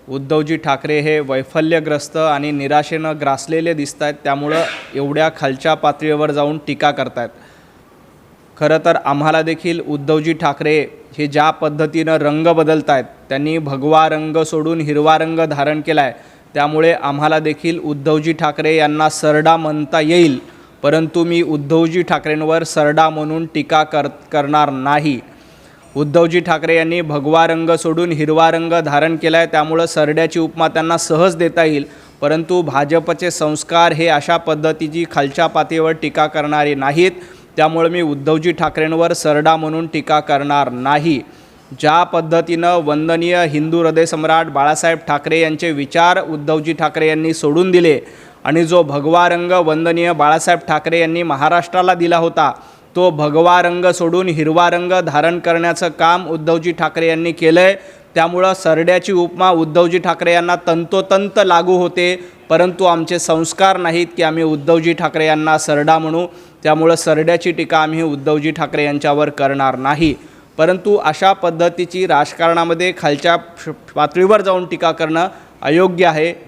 उद्धवजी ठाकरे हे वैफल्यग्रस्त आणि निराशेनं ग्रासलेले दिसत आहेत, त्यामुळं एवढ्या खालच्या पातळीवर जाऊन टीका करतायत। खरं तर आम्हाला देखील उद्धवजी ठाकरे हे ज्या पद्धतीनं रंग बदलत आहेत, त्यांनी भगवा रंग सोडून हिरवा रंग धारण केला आहे, त्यामुळे आम्हाला देखील उद्धवजी ठाकरे यांना सरडा म्हणता येईल, परंतु मी उद्धवजी ठाकरेंवर सरडा म्हणून टीका करणार नाही। उद्धवजी ठाकरे यांनी भगवा रंग सोडून हिरवा रंग धारण केला आहे, त्यामुळे सरड्याची उपमा त्यांना सहज देता येईल, परंतु भाजपचे संस्कार हे अशा पद्धतीची खालच्या पातळीवर टीका करणारे नाहीत, त्यामुळे मी उद्धवजी ठाकरेंवर सरडा म्हणून टीका करणार नाही। ज्या पद्धतीनं वंदनीय हिंदू हृदयसम्राट बाळासाहेब ठाकरे यांचे विचार उद्धवजी ठाकरे यांनी सोडून दिले आणि जो भगवा रंग वंदनीय बाळासाहेब ठाकरे यांनी महाराष्ट्राला दिला होता, तो भगवा रंग सोडून हिरवा रंग धारण करण्याचं काम उद्धवजी ठाकरे यांनी केलंय, त्यामुळे सरड्याची उपमा उद्धवजी ठाकरे यांना तंतोतंत लागू होते, परंतु आमचे संस्कार नाहीत की आम्ही उद्धवजी ठाकरे यांना सरडा म्हणू, त्यामुळे सरड्याची टीका आम्ही उद्धवजी ठाकरे यांच्यावर करणार नाही। परंतु अशा पद्धतीची राजकारणामध्ये खालच्या पातळीवर जाऊन टीका करणं अयोग्य आहे।